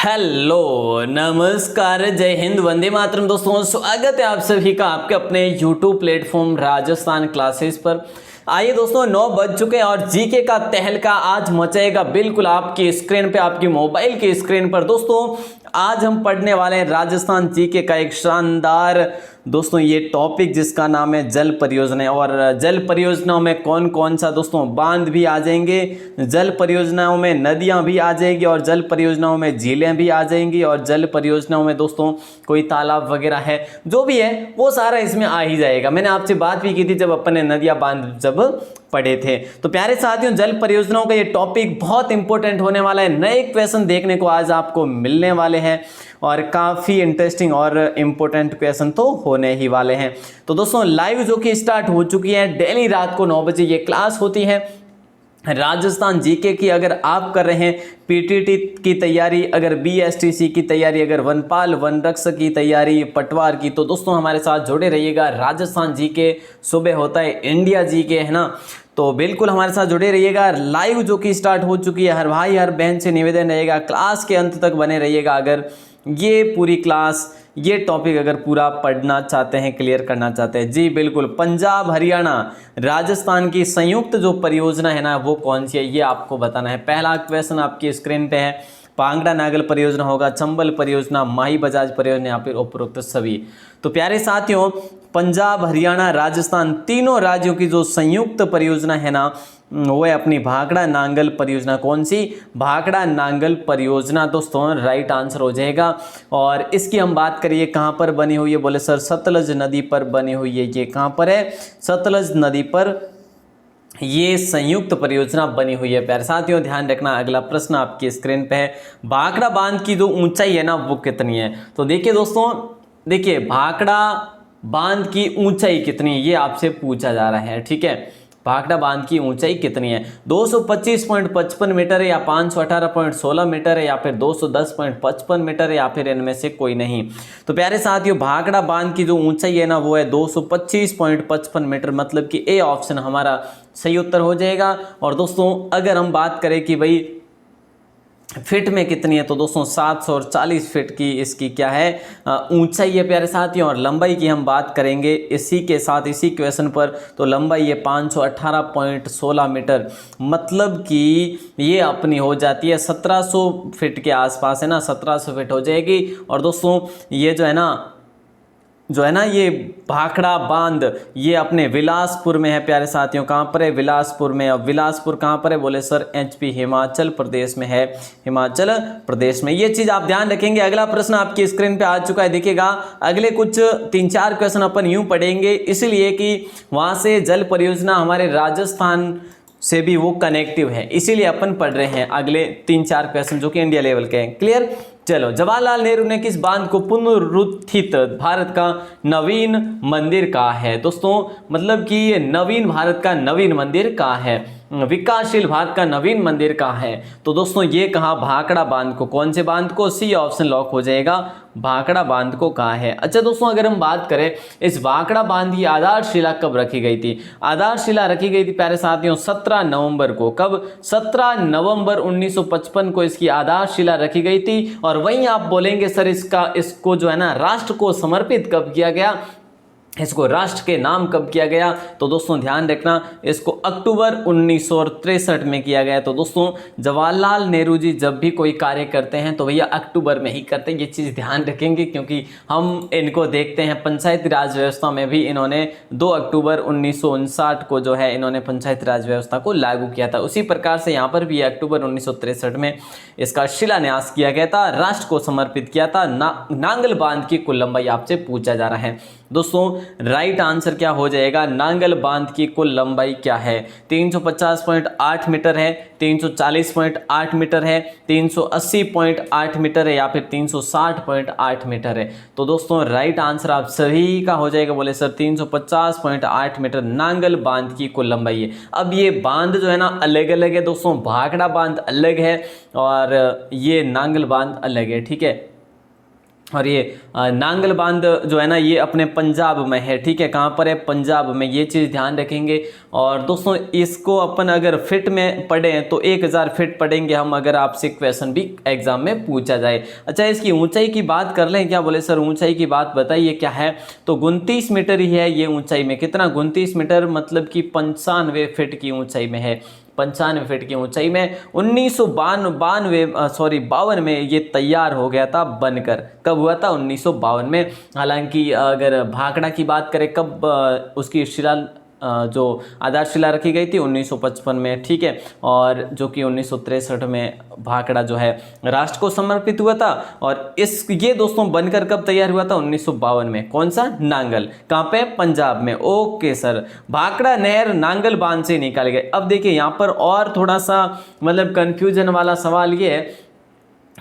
Hello नमस्कार जय हिंद वंदे मातरम। दोस्तों स्वागत है आप सभी का आपके अपने यूट्यूब प्लेटफॉर्म राजस्थान क्लासेस पर। आइए दोस्तों 9 बज चुके हैं और जीके का तहलका आज मचेगा बिल्कुल आपकी स्क्रीन पे, आपकी मोबाइल की स्क्रीन पर। दोस्तों आज हम पढ़ने वाले हैं राजस्थान जीके का एक शानदार दोस्तों ये टॉपिक जिसका नाम है जल परियोजना। और जल परियोजनाओं में कौन कौन सा दोस्तों बांध भी आ जाएंगे, जल परियोजनाओं में नदियां भी आ जाएंगी और जल परियोजनाओं में झीलें भी आ जाएंगी और जल परियोजनाओं में दोस्तों कोई तालाब वगैरह है जो भी है वो सारा इसमें आ ही जाएगा। मैंने आपसे बात भी की थी जब अपन ने नदियां बांध जब पढ़े थे। तो प्यारे साथियों जल परियोजनाओं का ये टॉपिक बहुत इंपॉर्टेंट होने वाला है। नए क्वेश्चन देखने को आज आपको मिलने वाले हैं और काफ़ी इंटरेस्टिंग और इम्पोर्टेंट क्वेश्चन तो होने ही वाले हैं। तो दोस्तों लाइव जो कि स्टार्ट हो चुकी है, डेली रात को 9 बजे ये क्लास होती है राजस्थान जीके की। अगर आप कर रहे हैं पीटीटी की तैयारी, अगर बीएसटीसी की तैयारी, अगर वनपाल वन रक्षक की तैयारी, पटवार की, तो दोस्तों हमारे साथ जुड़े रहिएगा। राजस्थान जीके सुबह होता है इंडिया जीके, है ना, तो बिल्कुल हमारे साथ जुड़े रहिएगा। लाइव जो कि स्टार्ट हो चुकी है, हर भाई हर बहन से निवेदन रहेगा क्लास के अंत तक बने रहिएगा। अगर ये पूरी क्लास ये टॉपिक अगर पूरा पढ़ना चाहते हैं, क्लियर करना चाहते हैं, जी बिल्कुल। पंजाब हरियाणा राजस्थान की संयुक्त जो परियोजना है ना वो कौन सी है ये आपको बताना है। पहला क्वेश्चन आपकी स्क्रीन पे है, पांगड़ा नागल परियोजना होगा, चंबल परियोजना, माही बजाज परियोजना या फिर उपरोक्त सभी। तो प्यारे साथियों पंजाब हरियाणा राजस्थान तीनों राज्यों की जो संयुक्त परियोजना है ना वो है अपनी भाखड़ा नांगल परियोजना। कौन सी? भाखड़ा नांगल परियोजना दोस्तों राइट आंसर हो जाएगा। और इसकी हम बात करिए कहाँ पर बनी हुई है, बोले सर सतलज नदी पर बनी हुई है। ये कहाँ पर है? सतलज नदी पर ये संयुक्त परियोजना बनी हुई है। प्यारे साथियों ध्यान रखना, अगला प्रश्न आपकी स्क्रीन पे है, भाखड़ा बांध की जो ऊंचाई है ना वो कितनी है? तो देखिए दोस्तों, देखिए भाखड़ा बांध की ऊंचाई कितनी है ये आपसे पूछा जा रहा है, ठीक है। भाखड़ा बांध की ऊंचाई कितनी है? 225.55 मीटर है या 518.16 मीटर है या फिर 210.55 मीटर है या फिर इनमें से कोई नहीं। तो प्यारे साथियों भाखड़ा बांध की जो ऊंचाई है ना वो है 225.55 मीटर, मतलब कि ए ऑप्शन हमारा सही उत्तर हो जाएगा। और दोस्तों अगर हम बात करें कि भाई फिट में कितनी है, तो दोस्तों 740 फीट की इसकी क्या है ऊंचाई है प्यारे साथियों। और लंबाई की हम बात करेंगे इसी के साथ इसी क्वेश्चन पर, तो लंबाई है 518.16 मीटर, मतलब कि ये अपनी हो जाती है 1700 फीट के आसपास, है ना, 1700 फीट हो जाएगी। और दोस्तों ये जो है ना ये भाखड़ा बांध ये अपने बिलासपुर में है प्यारे साथियों। कहाँ पर है? बिलासपुर में। अब बिलासपुर कहाँ पर है? बोले सर एचपी हिमाचल प्रदेश में है, हिमाचल प्रदेश में। ये चीज़ आप ध्यान रखेंगे। अगला प्रश्न आपकी स्क्रीन पे आ चुका है, देखिएगा। अगले कुछ 3-4 क्वेश्चन अपन यूं पढ़ेंगे इसलिए कि वहाँ से जल परियोजना हमारे राजस्थान से भी वो कनेक्टिव है, इसीलिए अपन पढ़ रहे हैं अगले 3-4 क्वेश्चन जो कि इंडिया लेवल के हैं। क्लियर? चलो, जवाहरलाल नेहरू ने किस बांध को पुनरुत्थित भारत का नवीन मंदिर कहा है? दोस्तों मतलब कि ये नवीन भारत का नवीन मंदिर कहा है, विकासशील भारत का नवीन मंदिर कहाँ है? तो दोस्तों ये कहा भाखड़ा बांध को। कौन से बांध को? सी ऑप्शन लॉक हो जाएगा, भाखड़ा बांध को कहा है। अच्छा दोस्तों अगर हम बात करें इस भाखड़ा बांध की आधारशिला कब रखी गई थी? आधारशिला रखी गई थी प्यारे साथियों 17 नवंबर को। कब? 17 नवंबर 1955 को इसकी आधारशिला रखी गई थी। और वहीं आप बोलेंगे सर इसको जो है ना राष्ट्र को समर्पित कब किया गया, इसको राष्ट्र के नाम कब किया गया? तो दोस्तों ध्यान रखना इसको अक्टूबर 1963 में किया गया। तो दोस्तों जवाहरलाल नेहरू जी जब भी कोई कार्य करते हैं तो भैया अक्टूबर में ही करते हैं, ये चीज़ ध्यान रखेंगे क्योंकि हम इनको देखते हैं पंचायती राज व्यवस्था में भी इन्होंने 2 अक्टूबर 1959 को जो है इन्होंने पंचायती राज व्यवस्था को लागू किया था। उसी प्रकार से यहाँ पर भी अक्टूबर 1963 में इसका शिलान्यास किया गया था, राष्ट्र को समर्पित किया था। नांगल बांध की कुल लंबाई आपसे पूछा जा रहा है। दोस्तों राइट आंसर क्या हो जाएगा? नांगल बांध की कुल लंबाई क्या है? 350.8 मीटर है, 340.8 मीटर है, 380.8 मीटर है या फिर 360.8 मीटर है? तो दोस्तों राइट आंसर आप सभी का हो जाएगा, बोले सर 350.8 मीटर नांगल बांध की कुल लंबाई है। अब ये बांध जो है ना अलग अलग है दोस्तों, भाखड़ा बांध अलग है और ये नांगल बांध अलग है, ठीक है। और ये नांगल बांध जो है ना ये अपने पंजाब में है, ठीक है। कहाँ पर है? पंजाब में। ये चीज़ ध्यान रखेंगे। और दोस्तों इसको अपन अगर फिट में पढ़ें तो 1000 फिट पढ़ेंगे हम, अगर आपसे क्वेश्चन भी एग्जाम में पूछा जाए। अच्छा, इसकी ऊंचाई की बात कर लें क्या? बोले सर ऊंचाई की बात बताइए क्या है? तो 29 मीटर ही है ये ऊंचाई में। कितना? 29 मीटर, मतलब कि 95 फीट की ऊंचाई में है। 95 फीट की ऊंचाई में 1952 में ये तैयार हो गया था बनकर। कब हुआ था? 1952 में। हालांकि अगर भाखड़ा की बात करें कब उसकी शिला जो आधारशिला रखी गई थी 1955 में, ठीक है। और जो कि 1963 में भाखड़ा जो है राष्ट्र को समर्पित हुआ था। और ये दोस्तों बनकर कब तैयार हुआ था? 1952 में। कौन सा? नांगल। कहाँ पे? पंजाब में। ओके सर, भाखड़ा नहर नांगल बांध से निकाले गए। अब देखिए यहाँ पर और थोड़ा सा मतलब कंफ्यूजन वाला सवाल ये है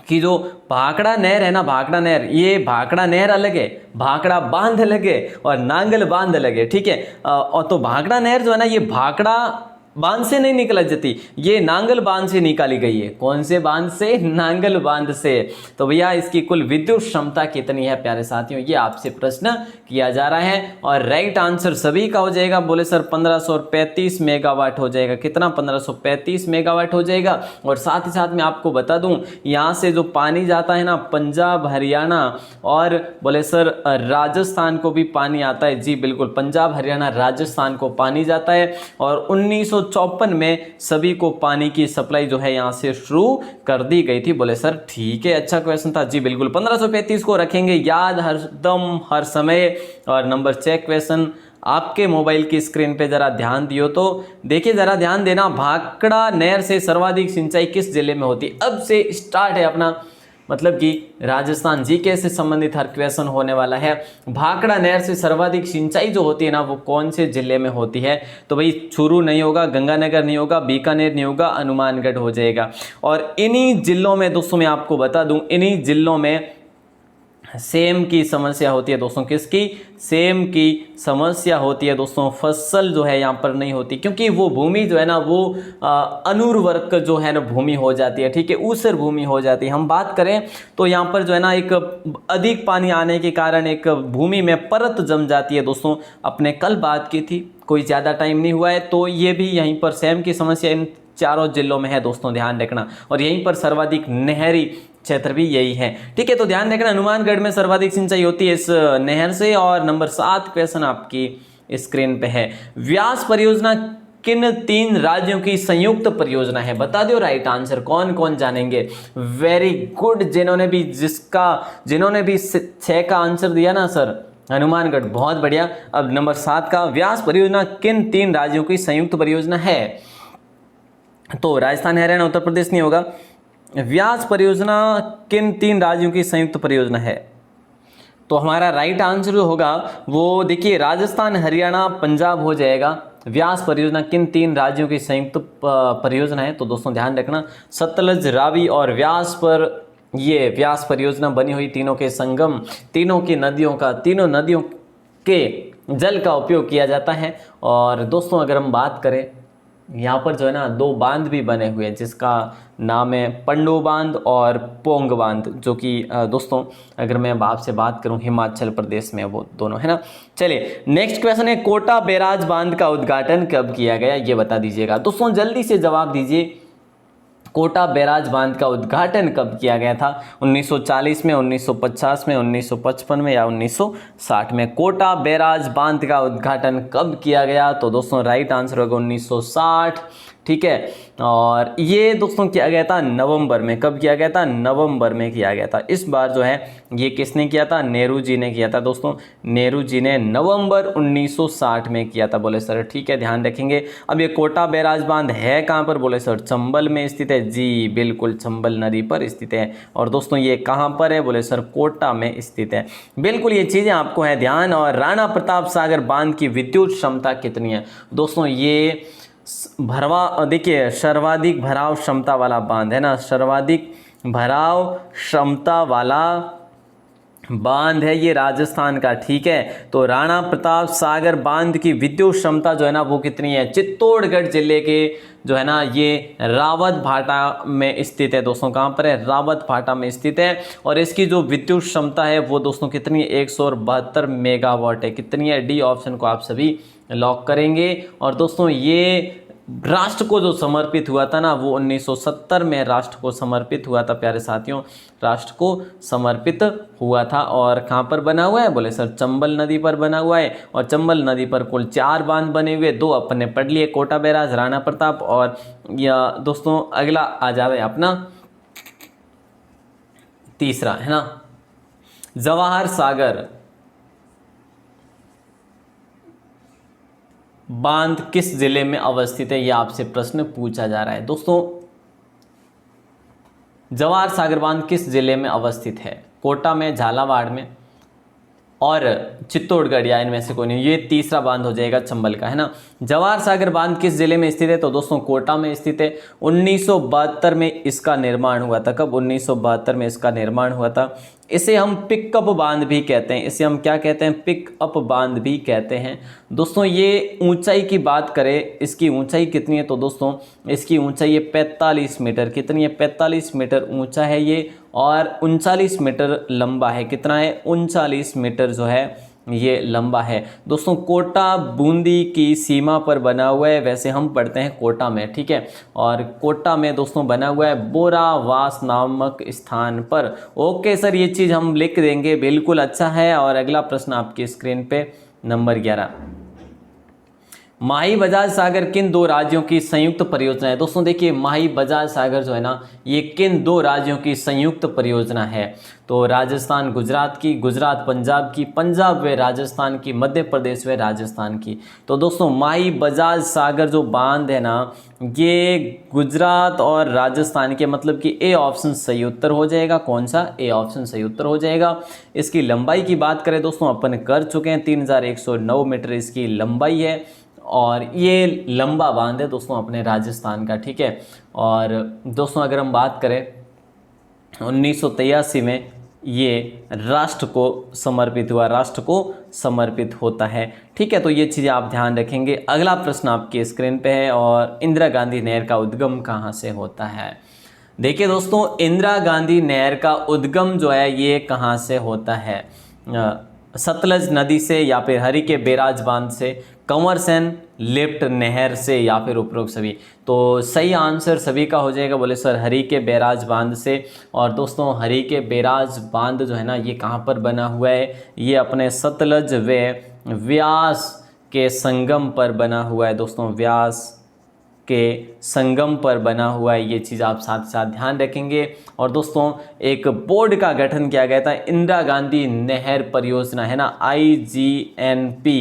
कि जो भाखड़ा नहर है ना, भाखड़ा नहर, ये भाखड़ा नहर अलग है, भाखड़ा बांध अलग है और नांगल बांध अलग है, ठीक है। और तो भाखड़ा नहर जो है ना ये भाखड़ा बांध से नहीं निकल जाती, ये नांगल बांध से निकाली गई है। कौन से बांध से? नांगल बांध से। तो भैया इसकी कुल विद्युत क्षमता कितनी है प्यारे साथियों, ये आपसे प्रश्न किया जा रहा है। और राइट आंसर सभी का हो जाएगा। बोले सर 1535 मेगावाट हो जाएगा। कितना? 1535 मेगावाट हो जाएगा। और साथ ही साथ मैं आपको बता दूं, यहाँ से जो पानी जाता है ना पंजाब, हरियाणा और बोले सर राजस्थान को भी पानी आता है। जी बिल्कुल, पंजाब, हरियाणा, राजस्थान को पानी जाता है। और 1954 में सभी को पानी की सप्लाई जो है यहाँ से शुरू कर दी गई थी। बोले सर ठीक है, अच्छा क्वेश्चन था। जी बिल्कुल, 1535 को रखेंगे याद हरदम हर समय। और नंबर चेक क्वेश्चन आपके मोबाइल की स्क्रीन पे जरा ध्यान दियो तो देखिए, जरा ध्यान देना। भाखड़ा नहर से सर्वाधिक सिंचाई किस जिले में होती है? अब से स्टार्ट है अपना मतलब कि राजस्थान जीके से संबंधित हर क्वेश्चन होने वाला है। भाखड़ा नहर से सर्वाधिक सिंचाई जो होती है ना वो कौन से जिले में होती है? तो भाई चूरू नहीं होगा, गंगानगर नहीं होगा, बीकानेर नहीं होगा, हनुमानगढ़ हो जाएगा। और इन्हीं जिलों में दोस्तों मैं आपको बता दूं, इन्हीं जिलों में सेम की समस्या होती है दोस्तों। किसकी? सेम की समस्या होती है दोस्तों। फसल जो है यहाँ पर नहीं होती क्योंकि वो भूमि जो है ना वो अनुर्वरक जो है ना भूमि हो जाती है, ठीक है, ऊसर भूमि हो जाती है। हम बात करें तो यहाँ पर जो है ना एक अधिक पानी आने के कारण एक भूमि में परत जम जाती है दोस्तों। अपने कल बात की थी, कोई ज़्यादा टाइम नहीं हुआ है, तो ये भी यहीं पर सेम की समस्या इन चारों जिलों में है दोस्तों, ध्यान रखना। और यहीं पर सर्वाधिक नहरी क्षेत्र भी यही है, ठीक है। तो ध्यान रखना, हनुमानगढ़ में सर्वाधिक सिंचाई होती है इस नहर से। और नंबर 7 क्वेश्चन आपकी स्क्रीन पे है। व्यास परियोजना किन 3 राज्यों की संयुक्त परियोजना है? बता दो राइट आंसर। कौन कौन जानेंगे? वेरी गुड, जिन्होंने भी 6 का आंसर दिया ना सर, हनुमानगढ़, बहुत बढ़िया। अब नंबर 7 का, व्यास परियोजना किन 3 राज्यों की संयुक्त परियोजना है? तो राजस्थान, हरियाणा, उत्तर प्रदेश नहीं होगा। व्यास परियोजना किन 3 राज्यों की संयुक्त परियोजना है? तो हमारा राइट आंसर जो होगा वो देखिए राजस्थान, हरियाणा, पंजाब हो जाएगा। व्यास परियोजना किन 3 राज्यों की संयुक्त परियोजना है? तो दोस्तों ध्यान रखना, सतलज, रावी और व्यास पर ये व्यास परियोजना बनी हुई। तीनों के संगम, तीनों नदियों के जल का उपयोग किया जाता है। और दोस्तों अगर हम बात करें, यहाँ पर जो है ना 2 बांध भी बने हुए हैं जिसका नाम है पंडो बांध और पोंग बांध, जो कि दोस्तों अगर मैं आपसे बात करूं हिमाचल प्रदेश में वो दोनों है ना। चलिए नेक्स्ट क्वेश्चन है, कोटा बैराज बांध का उद्घाटन कब किया गया? ये बता दीजिएगा दोस्तों, जल्दी से जवाब दीजिए। कोटा बैराज बांध का उद्घाटन कब किया गया था? 1940 में, 1950 में, 1955 में या 1960 में? कोटा बैराज बांध का उद्घाटन कब किया गया? तो दोस्तों राइट आंसर होगा 1960, ठीक है। और ये दोस्तों किया गया था नवंबर में। कब किया गया था? नवंबर में किया गया था। इस बार जो है ये किसने किया था? नेहरू जी ने किया था दोस्तों। नेहरू जी ने नवंबर 1960 में किया था। बोले सर ठीक है, ध्यान रखेंगे। अब ये कोटा बैराज बांध है कहाँ पर? बोले सर चंबल में स्थित है। जी बिल्कुल, चंबल नदी पर स्थित है। और दोस्तों ये कहाँ पर है? बोले सर कोटा में स्थित है। बिल्कुल ये चीज़ें आपको है ध्यान। और राणा प्रताप सागर बांध की विद्युत क्षमता कितनी है? दोस्तों ये देखिए सर्वाधिक भराव क्षमता वाला बांध है ना, सर्वाधिक भराव क्षमता वाला बांध है ये राजस्थान का, ठीक है। तो राणा प्रताप सागर बांध की विद्युत क्षमता जो है ना वो कितनी है, चित्तौड़गढ़ जिले के जो है ना ये रावत भाटा में स्थित है दोस्तों। कहाँ पर है, रावत भाटा में स्थित है। और इसकी जो विद्युत क्षमता है वो दोस्तों कितनी है, 172 मेगावाट है। कितनी है, डी ऑप्शन को आप सभी लॉक करेंगे। और दोस्तों ये राष्ट्र को जो समर्पित हुआ था ना वो 1970 में राष्ट्र को समर्पित हुआ था प्यारे साथियों, राष्ट्र को समर्पित हुआ था। और कहाँ पर बना हुआ है, बोले सर चंबल नदी पर बना हुआ है। और चंबल नदी पर कुल 4 बांध बने हुए, 2 अपन ने पढ़ लिए, कोटा बैराज, राणा प्रताप। और या दोस्तों अगला आ जावे अपना तीसरा, है ना, जवाहर सागर बांध किस जिले में अवस्थित है, यह आपसे प्रश्न पूछा जा रहा है दोस्तों। जवाहर सागर बांध किस जिले में अवस्थित है, कोटा में, झालावाड़ में और चित्तौड़गढ़, या इनमें से कोई नहीं। ये तीसरा बांध हो जाएगा चंबल का, है ना। जवाहर सागर बांध किस जिले में स्थित है, तो दोस्तों कोटा में स्थित है। 1972 में इसका निर्माण हुआ था। कब, 1972 में इसका निर्माण हुआ था। इसे हम पिकअप बांध भी कहते हैं। इसे हम क्या कहते हैं, पिकअप बांध भी कहते हैं दोस्तों। ये ऊंचाई की बात करें, इसकी ऊंचाई कितनी है, तो दोस्तों इसकी ऊंचाई है 45 मीटर। कितनी है, 45 मीटर ऊंचा है ये, और 39 मीटर लंबा है। कितना है, 39 मीटर जो है ये लंबा है दोस्तों। कोटा बूंदी की सीमा पर बना हुआ है, वैसे हम पढ़ते हैं कोटा में, ठीक है। और कोटा में दोस्तों बना हुआ है बोरावास नामक स्थान पर। ओके सर, ये चीज़ हम लिख देंगे, बिल्कुल अच्छा है। और अगला प्रश्न आपकी स्क्रीन पे नंबर 11, माही बजाज सागर किन 2 राज्यों की संयुक्त परियोजना है। दोस्तों देखिए, माही बजाज सागर जो है ना ये किन 2 राज्यों की संयुक्त परियोजना है, तो राजस्थान गुजरात की, गुजरात पंजाब की, पंजाब व राजस्थान की, मध्य प्रदेश व राजस्थान की। तो दोस्तों माही बजाज सागर जो बांध है ना ये गुजरात और राजस्थान के, मतलब कि ए ऑप्शन सही उत्तर हो जाएगा। कौन सा, ए ऑप्शन सही उत्तर हो जाएगा। इसकी लंबाई की बात करें दोस्तों, अपन कर चुके हैं, 3109 मीटर इसकी लंबाई है। और ये लंबा बांध है दोस्तों अपने राजस्थान का, ठीक है। और दोस्तों अगर हम बात करें 1983 में ये राष्ट्र को समर्पित हुआ, राष्ट्र को समर्पित होता है, ठीक है। तो ये चीज़ें आप ध्यान रखेंगे। अगला प्रश्न आपकी स्क्रीन पे है, और इंदिरा गांधी नहर का उद्गम कहाँ से होता है। देखिए दोस्तों, इंदिरा गांधी नहर का उद्गम जो है ये कहाँ से होता है, सतलज नदी से, या फिर हरि के बैराज बांध से, कंवर सेन लिफ्ट नहर से, या फिर उपरोक्त सभी। तो सही आंसर सभी का हो जाएगा, बोले सर हरि के बैराज बांध से। और दोस्तों हरि के बैराज बांध जो है ना ये कहाँ पर बना हुआ है, ये अपने सतलज व व्यास के संगम पर बना हुआ है दोस्तों, व्यास के संगम पर बना हुआ है। ये चीज़ आप साथ साथ ध्यान रखेंगे। और दोस्तों एक बोर्ड का गठन किया गया था, इंदिरा गांधी नहर परियोजना, है ना, IGNP।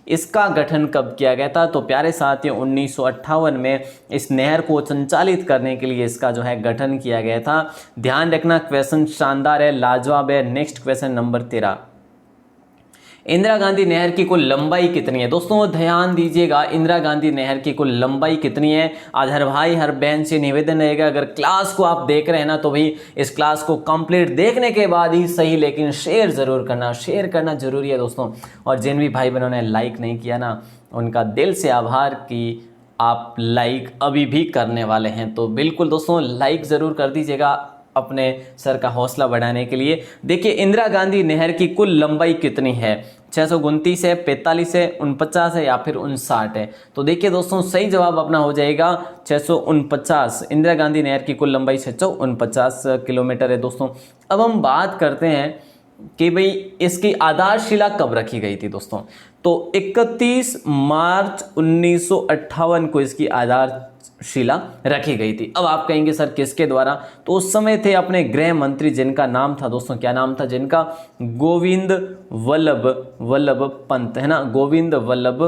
इसका गठन कब किया गया था, तो प्यारे साथियों 1958 में इस नहर को संचालित करने के लिए इसका जो है गठन किया गया था। ध्यान रखना, क्वेश्चन शानदार है, लाजवाब है। Next question number 13, Indira Gandhi नहर की कुल लंबाई कितनी है। दोस्तों ध्यान दीजिएगा, इंदिरा गांधी नहर की कुल लंबाई कितनी है। आज हर भाई हर बहन से निवेदन रहेगा, अगर क्लास को आप देख रहे हैं ना तो भाई इस क्लास को कंप्लीट देखने के बाद ही सही, लेकिन शेयर ज़रूर करना, शेयर करना जरूरी है दोस्तों। और जिन भी भाई बहनों ने लाइक नहीं किया ना उनका दिल से आभार कि आप लाइक अभी भी करने वाले हैं। तो बिल्कुल दोस्तों लाइक ज़रूर कर दीजिएगा अपने सर का हौसला बढ़ाने के लिए। देखिए इंदिरा गांधी नहर की कुल लंबाई कितनी है, 629 है, 45 है, 49 है, या फिर 59 है। तो देखिए दोस्तों सही जवाब अपना हो जाएगा 649। इंदिरा गांधी नहर की कुल लंबाई 649 किलोमीटर है दोस्तों। अब हम बात करते हैं कि भाई इसकी आधारशिला कब रखी गई थी दोस्तों। तो 31 मार्च 1958 को इसकी आधारशिला रखी गई थी। अब आप कहेंगे सर किसके द्वारा, तो उस समय थे अपने गृह मंत्री जिनका नाम था दोस्तों, क्या नाम था जिनका, गोविंद वल्लभ पंत, है ना, गोविंद वल्लभ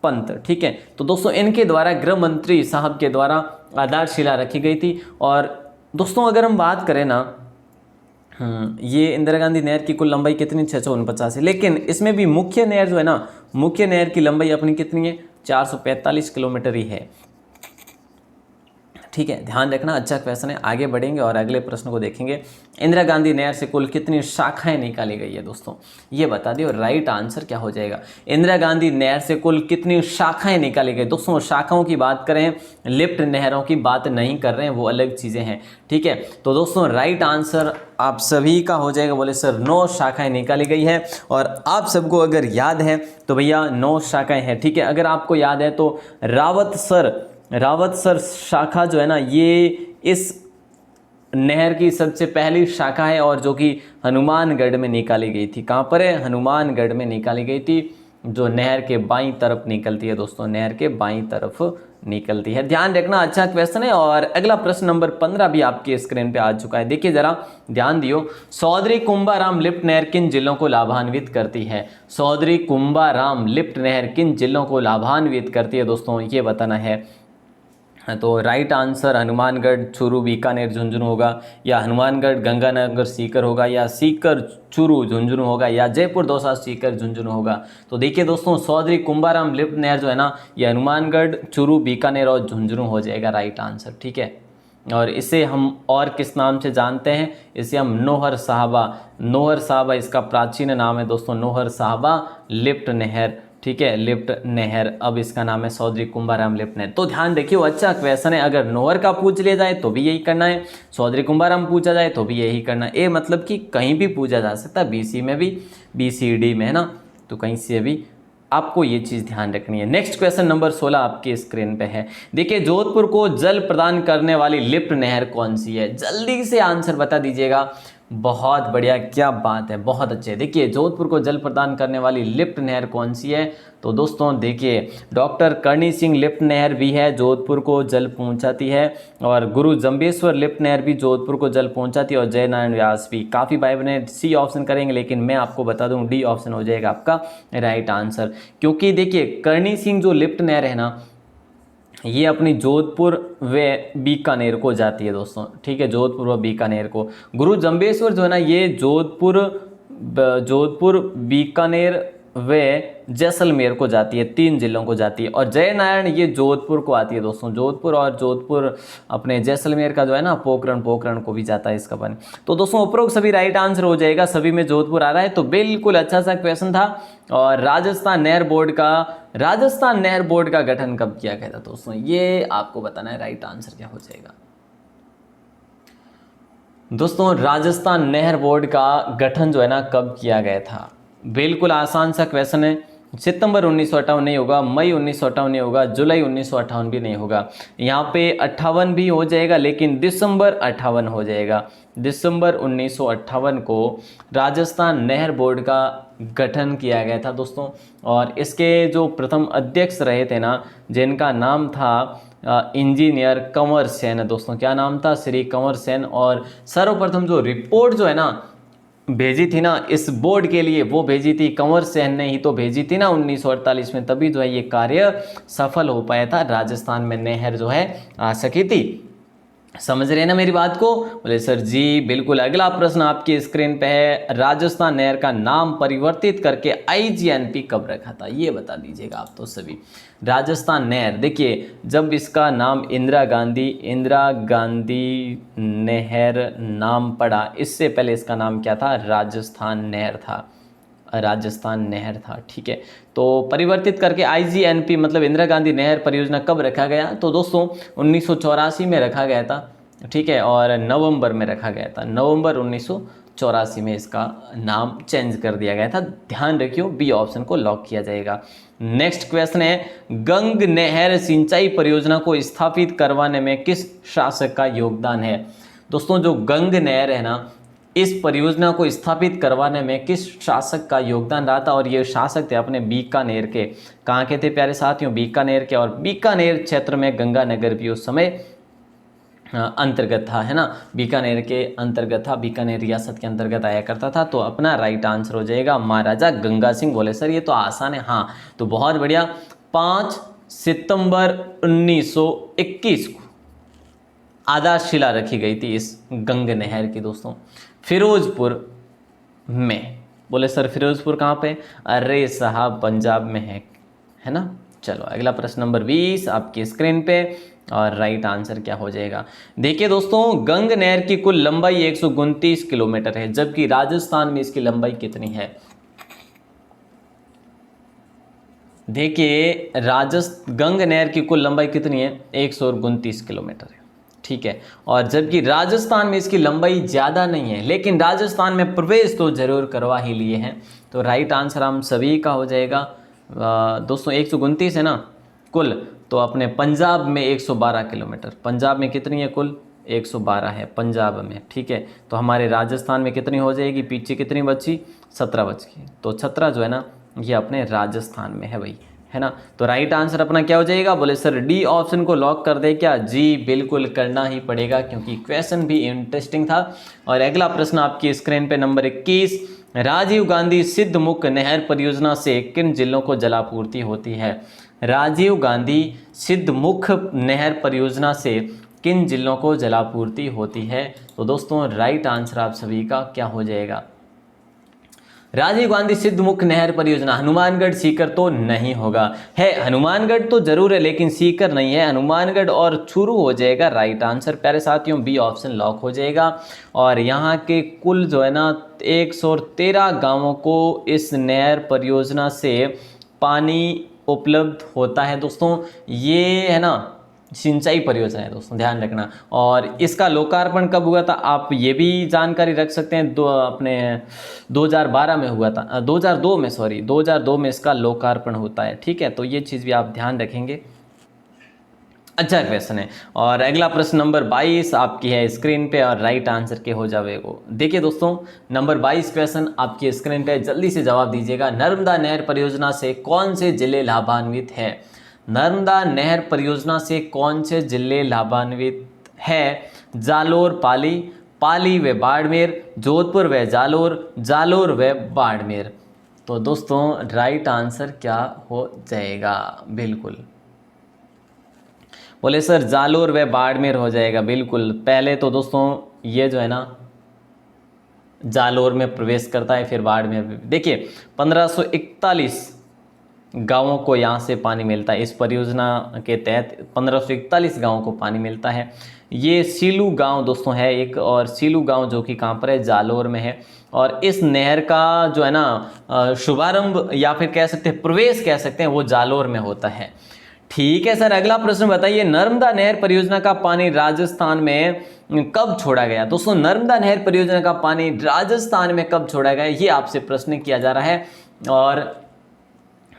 पंत, ठीक है। तो दोस्तों इनके द्वारा, गृह मंत्री साहब के द्वारा आधारशिला रखी गई थी। और दोस्तों अगर हम बात करें ना, ये इंदिरा गांधी नहर की कुल लंबाई कितनी, 649 है। लेकिन इसमें भी मुख्य नहर जो है ना, मुख्य नहर की लंबाई अपनी कितनी है, 445 किलोमीटर ही है, ठीक है, ध्यान रखना, अच्छा क्वेश्चन है। आगे बढ़ेंगे और अगले प्रश्न को देखेंगे। इंदिरा गांधी नहर से कुल कितनी शाखाएं निकाली गई है दोस्तों, ये बता दिए। और राइट आंसर क्या हो जाएगा, इंदिरा गांधी नहर से कुल कितनी शाखाएं निकाली गई। दोस्तों शाखाओं की बात करें, लिफ्ट नहरों की बात नहीं कर रहे हैं, वो अलग चीज़ें हैं, ठीक है। तो दोस्तों राइट आंसर आप सभी का हो जाएगा, बोले सर 9 शाखाएं निकाली गई है। और आप सबको अगर याद है तो भैया 9 शाखाएं हैं, ठीक है। अगर आपको याद है तो रावतसर शाखा जो है ना, ये इस नहर की सबसे पहली शाखा है और जो कि हनुमानगढ़ में निकाली गई थी। कहाँ पर है, हनुमानगढ़ में निकाली गई थी, जो नहर के बाईं तरफ निकलती है दोस्तों, नहर के बाईं तरफ निकलती है। ध्यान रखना, अच्छा क्वेश्चन है। और अगला प्रश्न नंबर 15 भी आपकी स्क्रीन पे आ चुका है, देखिए जरा ध्यान दियो। चौधरी कुंभाराम लिफ्ट नहर किन जिलों को लाभान्वित करती है। चौधरी कुंभाराम लिफ्ट नहर किन जिलों को लाभान्वित करती है दोस्तों, ये बताना है। तो राइट आंसर हनुमानगढ़, चूरू, बीकानेर, झुंझुनू होगा, या हनुमानगढ़, गंगानगर, सीकर होगा, या सीकर, चूरू, झुंझुनू होगा, या जयपुर, दौसा, सीकर, झुंझुनू होगा। तो देखिए दोस्तों चौधरी कुंभाराम लिफ्ट नहर जो है ना, ये हनुमानगढ़, चूरू, बीकानेर और झुंझुनू हो जाएगा राइट आंसर, ठीक है। और इसे हम और किस नाम से जानते हैं, इसे हम नौहर साहबा इसका प्राचीन नाम है दोस्तों, नौहर साहबा लिफ्ट नहर, ठीक है, लिफ्ट नहर। अब इसका नाम है चौधरी कुंभाराम लिफ्ट नहर। तो ध्यान देखिए, अच्छा क्वेश्चन है। अगर नौहर का पूछ लिया जाए तो भी यही करना है, चौधरी कुंभाराम पूछा जाए तो भी यही करना है। ये मतलब कि कहीं भी पूछा जा सकता है, बीसी में भी, बीसीडी में, है ना, तो कहीं से भी आपको ये चीज़ ध्यान रखनी है। नेक्स्ट क्वेश्चन नंबर 16 आपकी स्क्रीन पे है, देखिए जोधपुर को जल प्रदान करने वाली लिफ्ट नहर कौन सी है। जल्दी से आंसर बता दीजिएगा। बहुत बढ़िया, क्या बात है, बहुत अच्छे। देखिए जोधपुर को जल प्रदान करने वाली लिफ्ट नहर कौन सी है, तो दोस्तों देखिए डॉक्टर करणी सिंह लिफ्ट नहर भी है, जोधपुर को जल पहुंचाती है। और गुरु जंबेश्वर लिफ्ट नहर भी जोधपुर को जल पहुंचाती है। और जय नारायण व्यास भी। काफ़ी भाई बने सी ऑप्शन करेंगे, लेकिन मैं आपको बता दूं डी ऑप्शन हो जाएगा आपका राइट आंसर। क्योंकि देखिए करणी सिंह जो लिफ्ट नहर है ना, ये अपनी जोधपुर व बीकानेर को जाती है दोस्तों, ठीक है, जोधपुर व बीकानेर को। गुरु जंबेश्वर जो है ना, ये जोधपुर बीकानेर व जैसलमेर को जाती है, 3 जिलों को जाती है। और जय नारायण ये जोधपुर को आती है दोस्तों, जोधपुर, और जोधपुर अपने जैसलमेर का जो है ना पोखरण को भी जाता है इसका पानी। तो दोस्तों उपरोक्त सभी राइट आंसर हो जाएगा, सभी में जोधपुर आ रहा है, तो बिल्कुल अच्छा सा क्वेश्चन था। और राजस्थान नहर बोर्ड का गठन कब किया गया था दोस्तों, ये आपको बताना है, राइट आंसर क्या हो जाएगा दोस्तों। राजस्थान नहर बोर्ड का गठन जो है ना कब किया गया था, बिल्कुल आसान सा क्वेश्चन है। सितंबर 1958 नहीं होगा, मई 1958 नहीं होगा, जुलाई 1958 भी नहीं होगा। यहाँ पे 58 भी हो जाएगा, लेकिन दिसंबर 58 हो जाएगा। दिसंबर 1958 को राजस्थान नहर बोर्ड का गठन किया गया था दोस्तों। और इसके जो प्रथम अध्यक्ष रहे थे ना, जिनका नाम था इंजीनियर कंवर सेन दोस्तों। क्या नाम था, श्री कंवर सेन। और सर्वप्रथम जो रिपोर्ट जो है ना भेजी थी ना इस बोर्ड के लिए, वो भेजी थी कंवर सेन ने ही तो भेजी थी ना 1948 में, तभी जो है ये कार्य सफल हो पाया था, राजस्थान में नहर जो है आ सकी थी। समझ रहे हैं ना मेरी बात को, बोले सर जी बिल्कुल। अगला प्रश्न आपकी स्क्रीन पे है, राजस्थान नहर का नाम परिवर्तित करके IGNP कब रखा था, ये बता दीजिएगा आप तो सभी। राजस्थान नहर, देखिए जब इसका नाम इंदिरा गांधी नहर नाम पड़ा, इससे पहले इसका नाम क्या था, राजस्थान नहर था, ठीक है। तो परिवर्तित करके IGNP मतलब इंदिरा गांधी नहर परियोजना कब रखा गया, तो दोस्तों 1984 में रखा गया था, ठीक है। और नवंबर में रखा गया था, नवंबर 1984 में इसका नाम चेंज कर दिया गया था। ध्यान रखियो, बी ऑप्शन को लॉक किया जाएगा। नेक्स्ट क्वेश्चन है, गंग नहर सिंचाई परियोजना को स्थापित करवाने में किस शासक का योगदान है। दोस्तों जो गंग नहर है ना, इस परियोजना को स्थापित करवाने में किस शासक का योगदान रहा था, और ये शासक थे अपने बीकानेर के। कहाँ के थे प्यारे साथियों, बीकानेर के। और बीकानेर क्षेत्र में गंगानगर भी उस समय अंतर्गत था, है ना, बीकानेर के अंतर्गत था, बीकानेर रियासत के अंतर्गत आया करता था। तो अपना राइट आंसर हो जाएगा महाराजा गंगा सिंह। बोले सर ये तो आसान है, हाँ तो बहुत बढ़िया। 5 सितंबर 1921 को आधारशिला रखी गई थी इस गंग नहर की दोस्तों, फिरोजपुर में। बोले सर फिरोजपुर कहाँ पे, अरे साहब पंजाब में है ना। चलो अगला प्रश्न नंबर 20 आपकी स्क्रीन पे, और राइट आंसर क्या हो जाएगा? देखिए दोस्तों, गंग नहर की कुल लंबाई 129 किलोमीटर है, जबकि राजस्थान में इसकी लंबाई कितनी है? देखिए गंग नहर की कुल लंबाई कितनी है? 129 किलोमीटर है, ठीक है। और जबकि राजस्थान में इसकी लंबाई ज़्यादा नहीं है, लेकिन राजस्थान में प्रवेश तो जरूर करवा ही लिए हैं। तो राइट आंसर हम सभी का हो जाएगा दोस्तों 129 है ना कुल, तो अपने पंजाब में 112 किलोमीटर। पंजाब में कितनी है कुल? 112 है पंजाब में, ठीक है। तो हमारे राजस्थान में कितनी हो जाएगी? पीछे कितनी बची? 17 बच गई। तो 17 जो है ना ये अपने राजस्थान में है भाई, है ना। तो राइट आंसर अपना क्या हो जाएगा? बोले सर डी ऑप्शन को लॉक कर दे क्या? जी बिल्कुल करना ही पड़ेगा, क्योंकि क्वेश्चन भी इंटरेस्टिंग था। और अगला प्रश्न आपकी स्क्रीन पे नंबर 21, राजीव गांधी सिद्धमुख नहर परियोजना से किन जिलों को जलापूर्ति होती है? राजीव गांधी सिद्धमुख नहर परियोजना से किन जिलों को जलापूर्ति होती है? तो दोस्तों राइट आंसर आप सभी का क्या हो जाएगा? राजीव गांधी सिद्धमुख नहर परियोजना हनुमानगढ़ सीकर तो नहीं होगा, है हनुमानगढ़ तो जरूर है लेकिन सीकर नहीं है, हनुमानगढ़ और चूरू हो जाएगा राइट आंसर। प्यारे साथियों बी ऑप्शन लॉक हो जाएगा। और यहाँ के कुल जो है ना 113 गांवों को इस नहर परियोजना से पानी उपलब्ध होता है दोस्तों। ये है ना सिंचाई परियोजना है दोस्तों, ध्यान रखना। और इसका लोकार्पण कब हुआ था आप ये भी जानकारी रख सकते हैं, अपने 2012 में हुआ था, 2002 में, सॉरी 2002 में इसका लोकार्पण होता है, ठीक है। तो ये चीज़ भी आप ध्यान रखेंगे। अच्छा क्वेश्चन है। और अगला प्रश्न नंबर 22 आपकी है स्क्रीन पे और राइट आंसर के हो जाएगा। देखिए दोस्तों नंबर 22 क्वेश्चन आपकी स्क्रीन पे, जल्दी से जवाब दीजिएगा। नर्मदा नहर परियोजना से कौन से जिले लाभान्वित है? नर्मदा नहर परियोजना से कौन से जिले लाभान्वित है? जालोर, पाली, पाली व बाड़मेर, जोधपुर व जालोर, जालोर व बाड़मेर। तो दोस्तों राइट आंसर क्या हो जाएगा? बिल्कुल बोले सर जालोर व बाड़मेर हो जाएगा, बिल्कुल। पहले तो दोस्तों ये जो है ना जालोर में प्रवेश करता है, फिर बाड़मेर। देखिए 1541 गांवों को यहाँ से पानी मिलता है, इस परियोजना के तहत 1541 गांवों को पानी मिलता है। ये सीलू गांव दोस्तों है एक, और सीलू गांव जो कि कहाँ पर है? जालोर में है। और इस नहर का जो है ना शुभारंभ या फिर कह सकते हैं प्रवेश कह सकते हैं वो जालोर में होता है, ठीक है सर। अगला प्रश्न बताइए, नर्मदा नहर परियोजना का पानी राजस्थान में कब छोड़ा गया? दोस्तों नर्मदा नहर परियोजना का पानी राजस्थान में कब छोड़ा गया, ये आपसे प्रश्न किया जा रहा है। और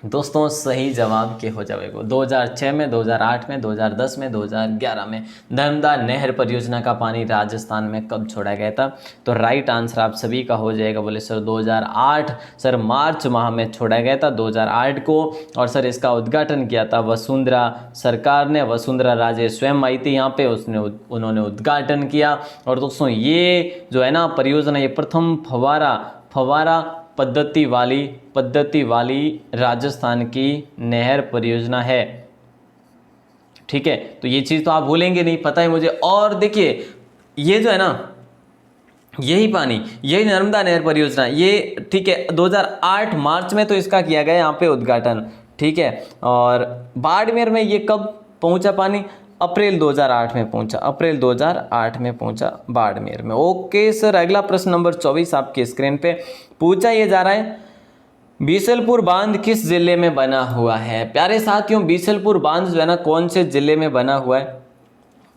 दोस्तों सही जवाब के हो जाएगा 2006 में, 2008 में, 2010 में, 2011 में नर्मदा नहर परियोजना का पानी राजस्थान में कब छोड़ा गया था? तो राइट आंसर आप सभी का हो जाएगा। बोले सर 2008 सर मार्च माह में छोड़ा गया था 2008 को। और सर इसका उद्घाटन किया था वसुंधरा सरकार ने, वसुंधरा राजे स्वयं आई थी यहाँ पे, उन्होंने उद्घाटन किया। और दोस्तों ये जो है ना परियोजना ये प्रथम फवारा पद्धति वाली राजस्थान की नहर परियोजना है, ठीक है। तो ये चीज़ तो आप भूलेंगे नहीं, पता है मुझे। और देखिए ये जो है ना यही पानी, यही नर्मदा नहर परियोजना, ये ठीक है 2008 मार्च में तो इसका किया गया यहाँ पे उद्घाटन, ठीक है। और बाड़मेर में ये कब पहुँचा पानी? अप्रैल 2008 में पहुंचा, अप्रैल 2008 में पहुंचा बाड़मेर में। Okay sir. अगला प्रश्न नंबर 24 आपके स्क्रीन पे पूछा ये जा रहा है, बीसलपुर बांध किस जिले में बना हुआ है? प्यारे साथियों बीसलपुर बांध जो है ना कौन से जिले में बना हुआ है?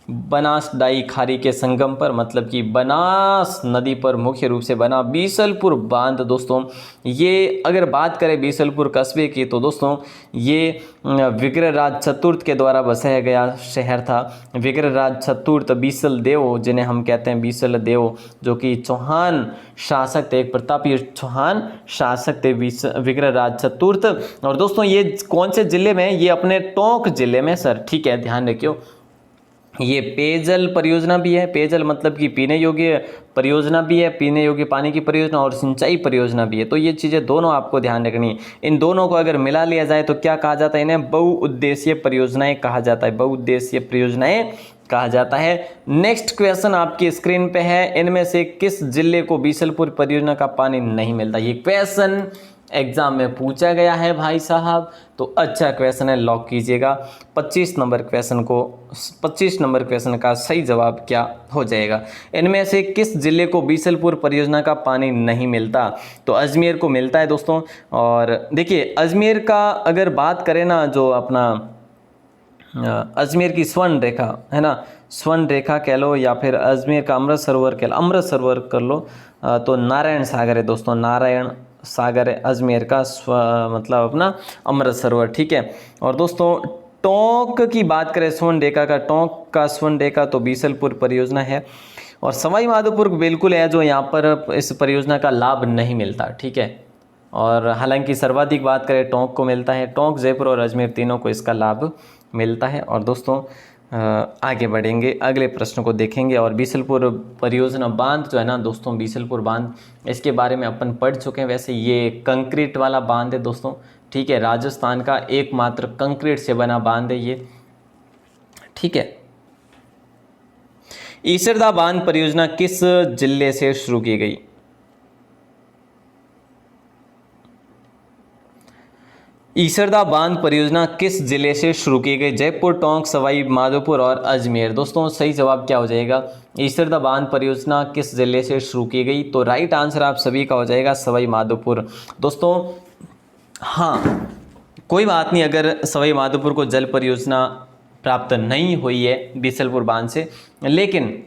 बनास डाई खारी के संगम पर, मतलब कि बनास नदी पर मुख्य रूप से बना बीसलपुर बांध। दोस्तों ये अगर बात करें बीसलपुर कस्बे की तो दोस्तों ये विग्रहराज चतुर्थ के द्वारा बसाया गया शहर था। विग्रहराज चतुर्थ बीसल देव, जिन्हें हम कहते हैं बीसल देव, जो कि चौहान शासक थे, एक प्रतापी चौहान शासक थे विग्रहराज चतुर्थ। और दोस्तों ये कौन से जिले में? ये अपने टोंक जिले में सर, ठीक है ध्यान रखियो। ये पेयजल परियोजना भी है, पेयजल मतलब कि पीने योग्य परियोजना भी है, पीने योग्य पानी की परियोजना, और सिंचाई परियोजना भी है। तो ये चीज़ें दोनों आपको ध्यान रखनी है। इन दोनों को अगर मिला लिया जाए तो क्या कहा जाता है? इन्हें बहुउद्देशीय परियोजनाएं कहा जाता है, बहुउद्देशीय परियोजनाएं कहा जाता है। नेक्स्ट क्वेश्चन आपकी स्क्रीन पे है, इनमें से किस जिले को बीसलपुर परियोजना का पानी नहीं मिलता? ये क्वेश्चन एग्जाम में पूछा गया है भाई साहब, तो अच्छा क्वेश्चन है, लॉक कीजिएगा। 25 नंबर क्वेश्चन का सही जवाब क्या हो जाएगा? इनमें से किस जिले को बीसलपुर परियोजना का पानी नहीं मिलता? तो अजमेर को मिलता है दोस्तों। और देखिए अजमेर का अगर बात करें ना, जो अपना अजमेर की स्वर्ण रेखा है ना, स्वर्ण रेखा कह लो या फिर अजमेर का अमृत सरोवर कह लो, अमृत सरोवर कर लो, तो नारायण सागर है दोस्तों, नारायण सागर है अजमेर का मतलब अपना अमृत सरोवर, ठीक है। और दोस्तों टोंक की बात करें स्वर्ण रेखा का, टोंक का स्वर्ण रेखा तो बीसलपुर परियोजना है। और सवाई माधोपुर बिल्कुल है जो यहाँ पर इस परियोजना का लाभ नहीं मिलता, ठीक है। और हालांकि सर्वाधिक बात करें टोंक को मिलता है, टोंक, जयपुर और अजमेर तीनों को इसका लाभ मिलता है। और दोस्तों आगे बढ़ेंगे, अगले प्रश्न को देखेंगे। और बीसलपुर परियोजना बांध जो है ना दोस्तों, बीसलपुर बांध, इसके बारे में अपन पढ़ चुके हैं। वैसे ये कंक्रीट वाला बांध है दोस्तों, ठीक है, राजस्थान का एकमात्र कंक्रीट से बना बांध है ये, ठीक है। ईसरदा बांध परियोजना किस जिले से शुरू की गई? ईसरदा बांध परियोजना किस जिले से शुरू की गई? जयपुर, टोंक, सवाई माधोपुर और अजमेर। दोस्तों सही जवाब क्या हो जाएगा? ईसरदा बांध परियोजना किस जिले से शुरू की गई? तो राइट आंसर आप सभी का हो जाएगा सवाई माधोपुर। दोस्तों हाँ, कोई बात नहीं अगर सवाई माधोपुर को जल परियोजना प्राप्त नहीं हुई है बीसलपुर बांध से, लेकिन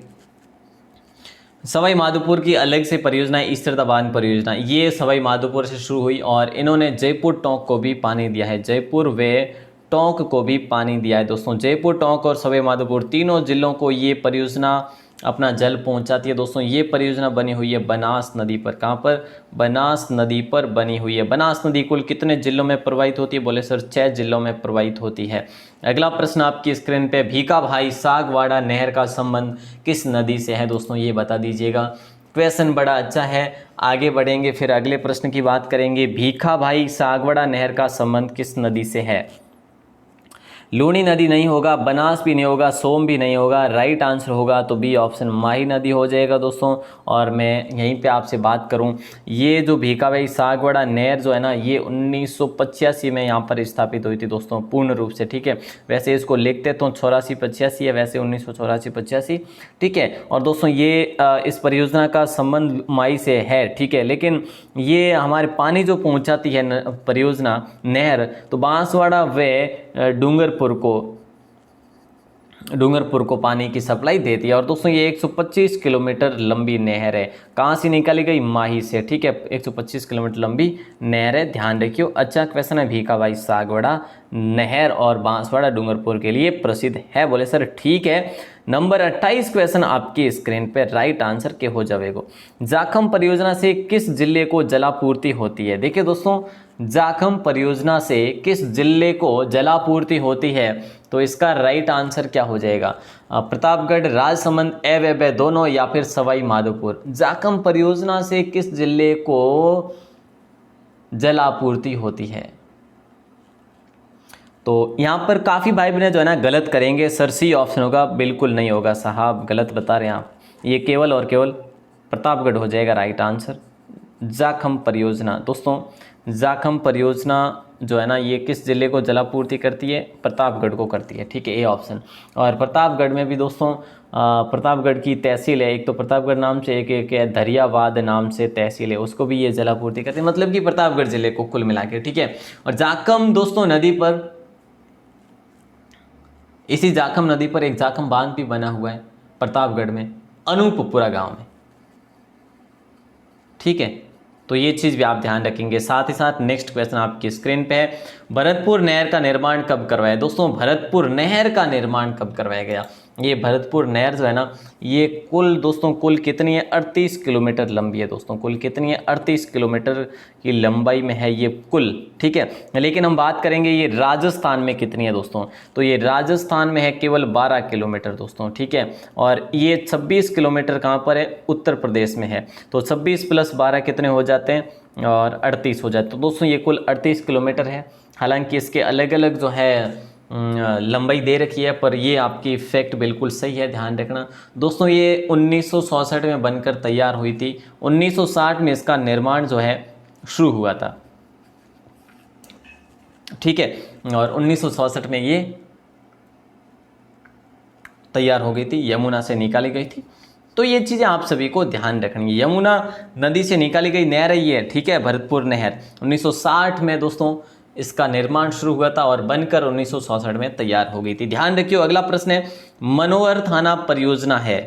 सवाई माधोपुर की अलग से परियोजना है ईसरदा बांध परियोजना, ये सवाई माधोपुर से शुरू हुई और इन्होंने जयपुर, टोंक को भी पानी दिया है, जयपुर व टोंक को भी पानी दिया है दोस्तों। जयपुर, टोंक और सवाई माधोपुर तीनों जिलों को ये परियोजना अपना जल पहुंचाती है दोस्तों। ये परियोजना बनी हुई है बनास नदी पर। कहाँ पर? बनास नदी पर बनी हुई है। बनास नदी कुल कितने जिलों में प्रवाहित होती है? बोले सर 6 जिलों में प्रवाहित होती है। अगला प्रश्न आपकी स्क्रीन पे, भीखा भाई सागवाड़ा नहर का संबंध किस नदी से है दोस्तों, ये बता दीजिएगा। क्वेश्चन बड़ा अच्छा है, आगे बढ़ेंगे फिर अगले प्रश्न की बात करेंगे। भीखा भाई सागवाड़ा नहर का संबंध किस नदी से है? लूनी नदी नहीं होगा, बनास भी नहीं होगा, सोम भी नहीं होगा, राइट आंसर होगा तो बी ऑप्शन माही नदी हो जाएगा दोस्तों। और मैं यहीं पे आपसे बात करूं, ये जो भीखाभाई सागवाड़ा नहर जो है ना, ये 1985 में यहाँ पर स्थापित हुई थी दोस्तों पूर्ण रूप से, ठीक है। वैसे इसको लिखते तो 84-85 है, वैसे 1984-85, ठीक है। और दोस्तों ये इस परियोजना का संबंध माई से है, ठीक है, लेकिन ये हमारे पानी जो पहुँचाती है परियोजना नहर, तो बांसवाड़ा व डूंगरपुर को पानी की सप्लाई देती है। और दोस्तों ये 125 किलोमीटर लंबी नहर है। कहाँ से निकाली गई? माही से, ठीक है। 125 किलोमीटर लंबी नहर है, ध्यान रखियो। अच्छा क्वेश्चन है, भीखाभाई सागवाड़ा नहर और बांसवाड़ा डूंगरपुर के लिए प्रसिद्ध है। बोले सर ठीक है। नंबर 28 क्वेश्चन आपकी स्क्रीन पे राइट आंसर के हो जाएगा। जाखम परियोजना से किस जिले को जलापूर्ति होती है? देखिए दोस्तों, जाखम परियोजना से किस जिले को जलापूर्ति होती है? तो इसका राइट आंसर क्या हो जाएगा? प्रतापगढ़, राजसमंद, एवं दोनों या फिर सवाई माधोपुर। जाखम परियोजना से किस जिले को जलापूर्ति होती है? तो यहाँ पर काफ़ी भाई बहन जो है ना गलत करेंगे, सर सी ऑप्शन होगा। बिल्कुल नहीं होगा साहब, गलत बता रहे हैं आप। ये केवल और केवल प्रतापगढ़ हो जाएगा राइट आंसर। जाखम परियोजना दोस्तों, जाखम परियोजना जो है ना, ये किस जिले को जलापूर्ति करती है? प्रतापगढ़ को करती है, ठीक है, ए ऑप्शन। और प्रतापगढ़ में भी दोस्तों प्रतापगढ़ की तहसील है, एक तो प्रतापगढ़ नाम से, एक है धरियावाद नाम से तहसील है, उसको भी ये जलापूर्ति करती है, मतलब कि प्रतापगढ़ जिले को कुल मिला के, ठीक है। और जाखम दोस्तों नदी पर, इसी जाखम नदी पर एक जाखम बांध भी बना हुआ है प्रतापगढ़ में, अनूपपुरा गांव में, ठीक है। तो ये चीज़ भी आप ध्यान रखेंगे। साथ ही साथ नेक्स्ट क्वेश्चन आपकी स्क्रीन पे है, भरतपुर नहर का निर्माण कब करवाया? दोस्तों भरतपुर नहर का निर्माण कब करवाया गया? ये भरतपुर नहर जो है ना, ये कुल दोस्तों कुल कितनी है? 38 किलोमीटर लंबी है दोस्तों। कुल कितनी है? 38 किलोमीटर की लंबाई में है ये कुल, ठीक है। लेकिन हम बात करेंगे ये राजस्थान में कितनी है दोस्तों, तो ये राजस्थान में है केवल 12 किलोमीटर दोस्तों, ठीक है। और ये 26 किलोमीटर कहाँ पर है? उत्तर प्रदेश में है। तो 26 + 12 कितने हो जाते हैं? और 38 हो जाते। तो दोस्तों ये कुल 38 किलोमीटर है। हालांकि इसके अलग अलग जो है लंबाई दे रखी है, पर ये आपकी फैक्ट बिल्कुल सही है, ध्यान रखना दोस्तों। ये 1967 में बनकर तैयार हुई थी। 1960 में इसका निर्माण जो है शुरू हुआ था, ठीक है, और 1967 में ये तैयार हो गई थी, यमुना से निकाली गई थी। तो ये चीज़ें आप सभी को ध्यान रखनी है। यमुना नदी से निकाली गई नहर है ये, ठीक है, भरतपुर नहर। 1960 में दोस्तों इसका निर्माण शुरू हुआ था और बनकर 1967 में तैयार हो गई थी। ध्यान रखियो। अगला प्रश्न है, मनोहर थाना परियोजना है,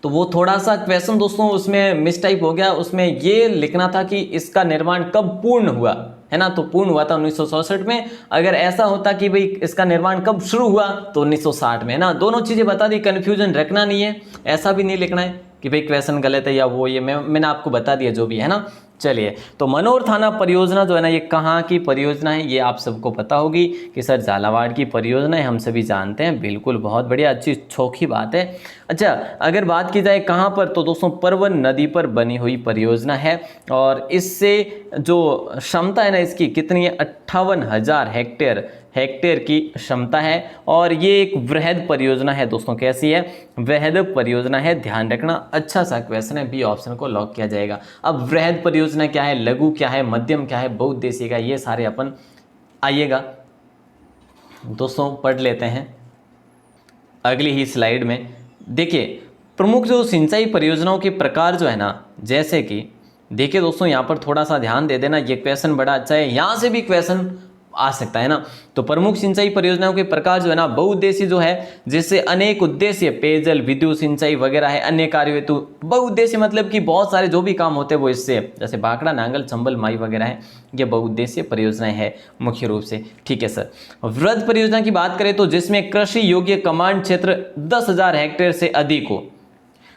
तो वो थोड़ा सा क्वेश्चन दोस्तों उसमें मिस टाइप हो गया। उसमें ये लिखना था कि इसका निर्माण कब पूर्ण हुआ, है ना, तो पूर्ण हुआ था 1967 में। अगर ऐसा होता कि भाई इसका निर्माण कब शुरू हुआ तो 1960 में, है ना। दोनों चीज़ें बता दी, कन्फ्यूजन रखना नहीं है, ऐसा भी नहीं लिखना है कि भाई क्वेश्चन गलत है या वो ये, मैंने आपको बता दिया जो भी है ना। चलिए, तो मनोहर थाना परियोजना जो है ना, ये कहाँ की परियोजना है ये आप सबको पता होगी कि सर झालावाड़ की परियोजना है, हम सभी जानते हैं। बिल्कुल, बहुत बढ़िया, अच्छी चौखी बात है। अच्छा, अगर बात की जाए कहाँ पर, तो दोस्तों परवन नदी पर बनी हुई परियोजना है और इससे जो क्षमता है ना इसकी कितनी है, 58,000 हेक्टेयर की क्षमता है और ये एक वृहद परियोजना है दोस्तों। कैसी है, वृहद परियोजना है, ध्यान रखना। अच्छा सा क्वेश्चन है, बी ऑप्शन को लॉक किया जाएगा। अब वृहद परियोजना क्या है, लघु क्या है, मध्यम क्या है, बहुउद्देशीय का, ये सारे अपन आइएगा दोस्तों पढ़ लेते हैं अगली ही स्लाइड में। देखिए, प्रमुख जो सिंचाई परियोजनाओं के प्रकार जो है ना, जैसे कि देखिए दोस्तों यहाँ पर थोड़ा सा ध्यान दे देना, ये क्वेश्चन बड़ा अच्छा है, यहाँ से भी क्वेश्चन आ सकता है ना। तो प्रमुख सिंचाई परियोजनाओं के प्रकार जो है ना, बहुउद्देशीय जो है जिससे अनेक उद्देश्य, पेयजल, विद्युत सिंचाई वगैरह है, अन्य कार्य हेतु। बहुउद्देशीय मतलब कि बहुत सारे जो भी काम होते हैं वो इससे, जैसे भाखड़ा, नांगल, चंबल, माई वगैरह है, ये बहुउद्देशीय परियोजनाएं है मुख्य रूप से। ठीक है सर। वृहद परियोजना की बात करें तो जिसमें कृषि योग्य कमांड क्षेत्र 10,000 हेक्टेयर से अधिक हो।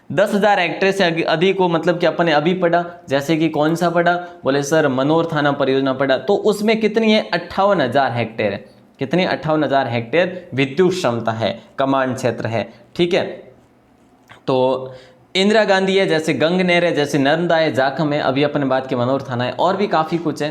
10,000 हेक्टेयर से अधिक हो मतलब कि अपन ने अभी पढ़ा, जैसे कि कौन सा पढ़ा, बोले सर मनोहर थाना परियोजना पढ़ा, तो उसमें कितनी है, 58,000 हेक्टेयर है। कितनी, 58,000 हेक्टेयर विद्युत क्षमता है, कमांड क्षेत्र है। ठीक है, तो इंदिरा गांधी है, जैसे गंग नहर है, जैसे नर्मदा है, जाखम है, अभी अपने बात के मनोहर थाना है, और भी काफ़ी कुछ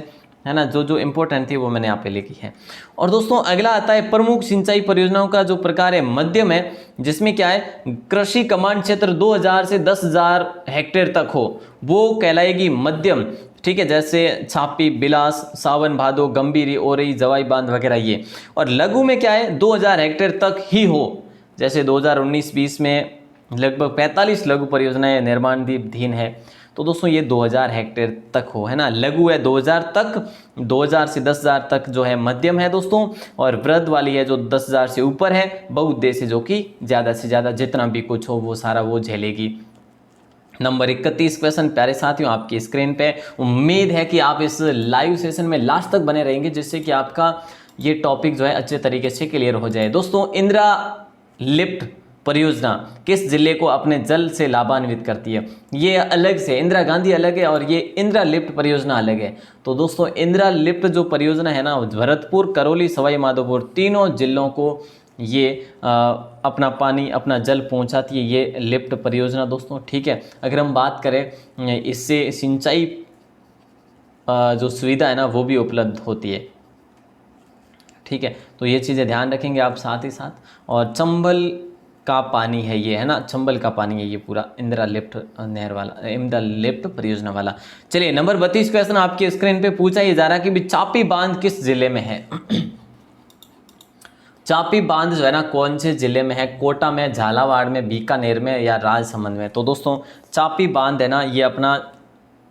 है ना। जो जो इंपॉर्टेंट थी वो मैंने यहाँ पे लिखी है। और दोस्तों अगला आता है प्रमुख सिंचाई परियोजनाओं का जो प्रकार है मध्यम है, जिसमें क्या है, कृषि कमांड क्षेत्र 2,000 से 10,000 हेक्टेयर तक हो, वो कहलाएगी मध्यम। ठीक है, जैसे छापी, बिलास, सावन भादो, गंभीरी, ओरई, जवाई बांध वगैरह ये। और लघु में क्या है, 2,000 हेक्टेयर तक ही हो, जैसे 2019-20 में लगभग 45 लघु परियोजनाएं निर्माणाधीन है। तो दोस्तों ये 2,000 हेक्टेयर तक हो, है ना। लघु है 2,000 तक, 2,000 से 10,000 तक जो है मध्यम है दोस्तों, और वृहद वाली है जो 10,000 से ऊपर है, बहुउद्देशीय जो कि ज़्यादा से ज़्यादा जितना भी कुछ हो वो सारा वो झेलेगी। नंबर 31 क्वेश्चन प्यारे साथियों आपकी स्क्रीन पे। उम्मीद है कि आप इस लाइव सेशन में लास्ट तक बने रहेंगे, जिससे कि आपका ये टॉपिक जो है अच्छे तरीके से क्लियर हो जाए। दोस्तों इंदिरा लिफ्ट परियोजना किस जिले को अपने जल से लाभान्वित करती है, ये अलग से, इंदिरा गांधी अलग है और ये इंदिरा लिफ्ट परियोजना अलग है। तो दोस्तों इंदिरा लिफ्ट जो परियोजना है ना, भरतपुर, करौली, सवाई माधोपुर तीनों जिलों को ये अपना पानी, अपना जल पहुंचाती है, ये लिफ्ट परियोजना दोस्तों। ठीक है, अगर हम बात करें इससे सिंचाई जो सुविधा है ना वो भी उपलब्ध होती है। ठीक है, तो ये चीज़ें ध्यान रखेंगे आप साथ ही साथ। और चंबल का पानी है ये, है ना, चंबल का पानी है ये पूरा इंदिरा लिफ्ट नहर वाला, इंदिरा लिफ्ट परियोजना वाला। चलिए नंबर 32 क्वेश्चन आपकी स्क्रीन पे पूछा ही जा रहा है कि चापी बांध किस जिले में है। चापी बांध जो है ना कौन से जिले में है, कोटा में, झालावाड़ में, बीकानेर में या राजसमंद में। तो दोस्तों चापी बांध है ना ये अपना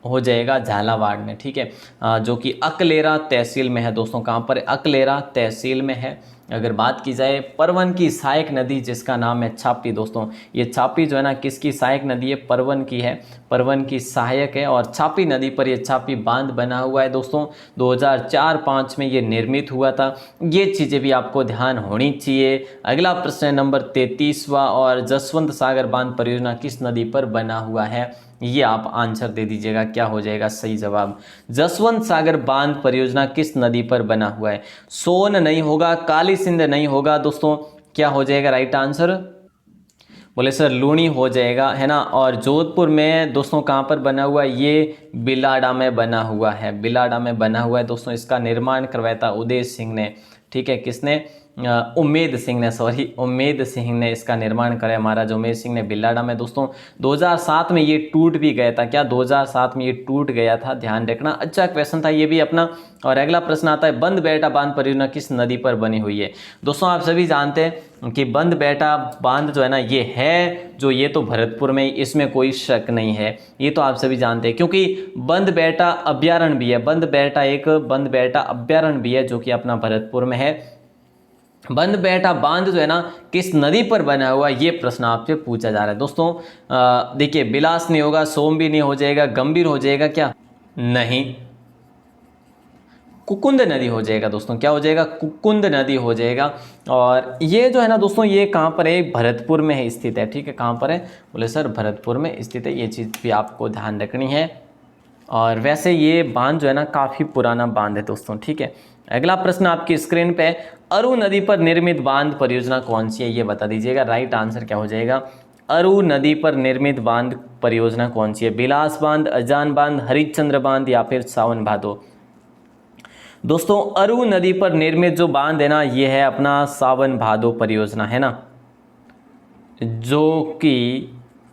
हो जाएगा झालावाड़ में। ठीक है, जो कि अकलेरा तहसील में है दोस्तों। कहाँ पर, अकलेरा तहसील में है। अगर बात की जाए परवन की सहायक नदी जिसका नाम है छापी दोस्तों, ये छापी जो है ना किसकी सहायक नदी है, परवन की है, परवन की सहायक है। और छापी नदी पर ये छापी बांध बना हुआ है दोस्तों। 2004-05 में ये निर्मित हुआ था। ये चीज़ें भी आपको ध्यान होनी चाहिए। अगला प्रश्न है नंबर 33वां, और जसवंत सागर बांध परियोजना किस नदी पर बना हुआ है, ये आप आंसर दे दीजिएगा, क्या हो जाएगा सही जवाब। जसवंत सागर बांध परियोजना किस नदी पर बना हुआ है, सोन नहीं होगा, काली सिंध नहीं होगा दोस्तों, क्या हो जाएगा राइट आंसर, बोले सर लूणी हो जाएगा, है ना। और जोधपुर में दोस्तों कहाँ पर बना हुआ है, ये बिलाडा में बना हुआ है, बिलाडा में बना हुआ है दोस्तों। इसका निर्माण करवाया था उदय सिंह ने। ठीक है, किसने, उम्मेद सिंह ने इसका निर्माण करा है। महाराजा उम्मेद सिंह ने बिल्लाडा में। दोस्तों 2007 में ये टूट भी गया था। क्या 2007 में ये टूट गया था, ध्यान रखना। अच्छा क्वेश्चन था ये भी अपना। और अगला प्रश्न आता है, बंद बेटा बांध परियोजना किस नदी पर बनी हुई है। दोस्तों आप सभी जानते हैं कि बंद बेटा बांध जो है ना, ये है जो, ये तो भरतपुर में, इसमें कोई शक नहीं है, ये तो आप सभी जानते हैं, क्योंकि बंद बेटा अभ्यारण्य भी है। बंद बेटा अभ्यारण्य भी है जो कि अपना भरतपुर में है। बंद बेटा बांध जो है ना किस नदी पर बना हुआ, ये प्रश्न आपसे पूछा जा रहा है। दोस्तों देखिए, बिलास नहीं होगा, सोम भी नहीं हो जाएगा, गंभीर हो जाएगा, क्या नहीं, कुकुंद नदी हो जाएगा। दोस्तों क्या हो जाएगा, कुकुंद नदी हो जाएगा। और ये जो है ना दोस्तों, ये कहाँ पर है, भरतपुर में है स्थित है। ठीक है, कहाँ पर है, बोले सर भरतपुर में स्थित है। ये चीज़ भी आपको ध्यान रखनी है। और वैसे ये बांध जो है ना काफ़ी पुराना बांध है दोस्तों। ठीक है, अगला प्रश्न आपकी स्क्रीन पे, अरु नदी पर निर्मित बांध परियोजना कौन सी है, ये बता दीजिएगा। राइट आंसर क्या हो जाएगा, अरु नदी पर निर्मित बांध परियोजना कौन सी है। बिलास बांध, अजान बांध, हरिश्चंद्र बांध या फिर सावन भादो। दोस्तों अरु नदी पर निर्मित जो बांध है ना, ये है अपना सावन भादो परियोजना, है ना,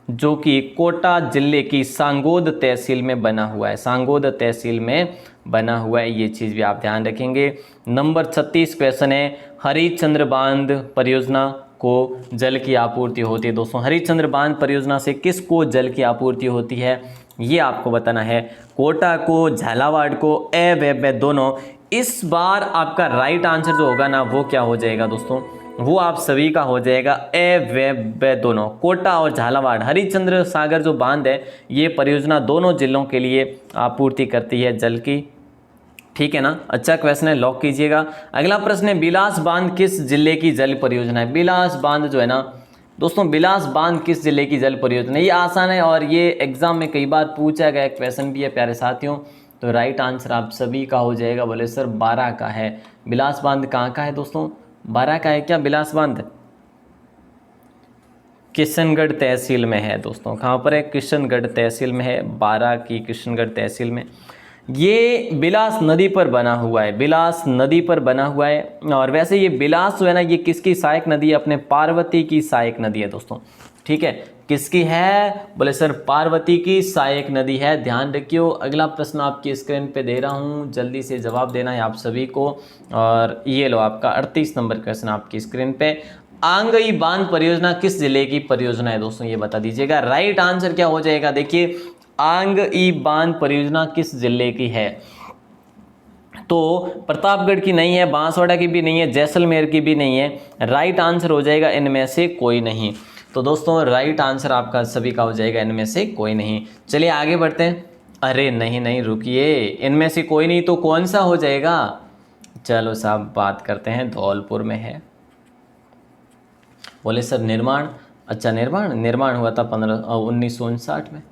जो कि कोटा जिले की सांगोद तहसील में बना हुआ है। सांगोद तहसील में बना हुआ है, ये चीज़ भी आप ध्यान रखेंगे। नंबर 36 क्वेश्चन है, हरिश्चंद्र बांध परियोजना को जल की आपूर्ति होती है। दोस्तों हरिश्चंद्र बांध परियोजना से किसको जल की आपूर्ति होती है, ये आपको बताना है। कोटा को, झालावाड़ को, व दोनों। इस बार आपका राइट आंसर जो होगा ना, वो क्या हो जाएगा दोस्तों, वो आप सभी का हो जाएगा व दोनों। कोटा और झालावाड़, हरिश्चंद्र सागर जो बांध है, ये परियोजना दोनों जिलों के लिए आपूर्ति करती है जल की। ठीक है ना, अच्छा क्वेश्चन है, लॉक कीजिएगा। अगला प्रश्न है, बिलास बांध किस जिले की जल परियोजना है। बिलास बांध जो है ना दोस्तों, बिलास बांध किस जिले की जल परियोजना है। ये आसान है और ये एग्जाम में कई बार पूछा गया क्वेश्चन भी है प्यारे साथियों। तो राइट आंसर आप सभी का हो जाएगा, बोले सर 12 का है। बिलास बांध कहाँ का है दोस्तों, 12 का है क्या बिलास बांध, किशनगढ़ तहसील में है। दोस्तों कहाँ पर है, किशनगढ़ तहसील में है, 12 की किशनगढ़ तहसील में। ये बिलास नदी पर बना हुआ है, बिलास नदी पर बना हुआ है। और वैसे ये बिलास जो है ना, ये किसकी सहायक नदी है, अपने पार्वती की सहायक नदी है दोस्तों। ठीक है, किसकी है, बोले सर पार्वती की सहायक नदी है, ध्यान रखियो। अगला प्रश्न आपकी स्क्रीन पे दे रहा हूँ, जल्दी से जवाब देना है आप सभी को। और ये लो आपका 38 नंबर क्वेश्चन आपकी स्क्रीन पे, आंगई बांध परियोजना किस जिले की परियोजना है दोस्तों, ये बता दीजिएगा। राइट आंसर क्या हो जाएगा, देखिए आंगई बांध परियोजना किस जिले की है, तो प्रतापगढ़ की नहीं है, बांसवाड़ा की भी नहीं है, जैसलमेर की भी नहीं है। राइट आंसर हो जाएगा इनमें से कोई नहीं। तो दोस्तों राइट आंसर आपका सभी का हो जाएगा इनमें से कोई नहीं। चलिए आगे बढ़ते हैं। अरे नहीं रुकिए, इनमें से कोई नहीं तो कौन सा हो जाएगा, चलो साहब बात करते हैं, धौलपुर में है। बोले सर निर्माण, अच्छा निर्माण हुआ था 1959 में।